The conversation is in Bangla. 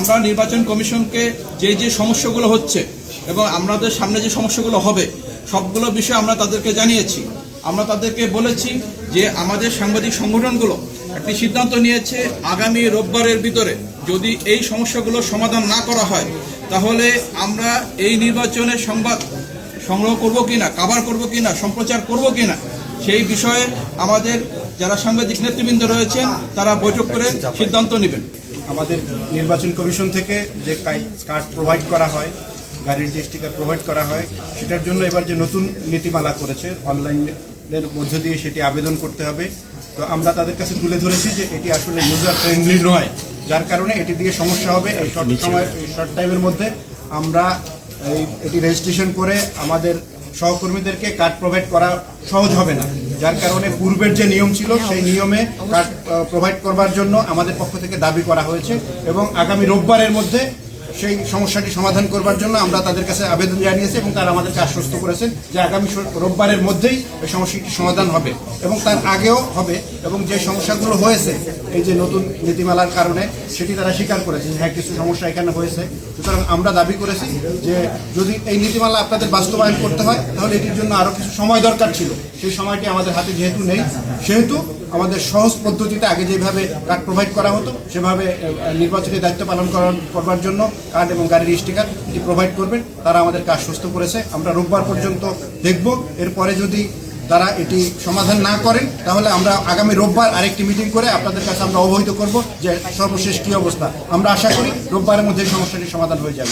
আমরা নির্বাচন কমিশনকে যে সমস্যাগুলো হচ্ছে এবং আমাদের সামনে যে সমস্যাগুলো হবে সবগুলো বিষয় আমরা তাদেরকে জানিয়েছি। আমরা তাদেরকে বলেছি যে আমাদের সাংবাদিক সংগঠনগুলো একটি সিদ্ধান্ত নিয়েছে, আগামী রোববারের ভিতরে যদি এই সমস্যাগুলো সমাধান না করা হয় তাহলে আমরা এই নির্বাচনের সংবাদ সংগ্রহ করব কিনা, কাভার করব কিনা, সম্প্রচার করব কিনা, সেই বিষয়ে আমাদের যারা সাংবাদিক নেতৃবৃন্দ রয়েছেন তারা বৈঠক করে সিদ্ধান্ত নেবেন। আমাদের নির্বাচন কমিশন থেকে যে কার্ড প্রোভাইড করা হয়, গাড়ির যে স্টিকার প্রোভাইড করা হয়, সেটার জন্য এবার যে নতুন নীতিমালা করেছে অনলাইনের মধ্য দিয়ে সেটি আবেদন করতে হবে। তো আমরা তাদের কাছে তুলে ধরেছি যে এটি আসলে ইউজার ফ্রেন্ডলি নয়, যার কারণে এটি দিয়ে সমস্যা হবে। এই শর্ট টাইমের মধ্যে আমরা এটি রেজিস্ট্রেশন করে আমাদের সহকর্মীদেরকে কার্ড প্রোভাইড করা সহজ হবে না, যার কারণে পূর্বের যে নিয়ম ছিল সেই নিয়মে কার্ড প্রোভাইড করবার জন্য আমাদের পক্ষ থেকে দাবি করা হয়েছে এবং আগামী রোববারের মধ্যে সেই সমস্যাটি সমাধান করবার জন্য আমরা তাদের কাছে আবেদন জানিয়েছি এবং তারা আমাদেরকে আশ্বস্ত করেছেন যে আগামী রোববারের মধ্যেই এই সমস্যাটি সমাধান হবে এবং তার আগেও হবে। এবং যে সমস্যাগুলো হয়েছে এই যে নতুন নীতিমালার কারণে সেটি তারা স্বীকার করেছে, হ্যাঁ কিছু সমস্যা এখানে হয়েছে। সুতরাং আমরা দাবি করেছি যে যদি এই নীতিমালা আপনাদের বাস্তবায়ন করতে হয় তাহলে এটির জন্য আরও কিছু সময় দরকার ছিল, সেই সময়টি আমাদের হাতে যেহেতু নেই, সেহেতু আমাদের সহজ পদ্ধতিতে আগে যেভাবে কার্ড প্রোভাইড করা হতো সেভাবে নির্বাচনী দায়িত্ব পালন করবার জন্য কার্ড এবং গাড়ির স্টিকার এটি প্রোভাইড করবেন। তারা আমাদেরকে আশ্বস্ত করেছে। আমরা রোববার পর্যন্ত দেখব, এরপরে যদি তারা এটি সমাধান না করেন তাহলে আমরা আগামী রোববার আরেকটি মিটিং করে আপনাদের কাছে আমরা অবহিত করব যে সর্বশেষ কী অবস্থা। আমরা আশা করি রোববারের মধ্যে সমস্যাটির সমাধান হয়ে যাবে।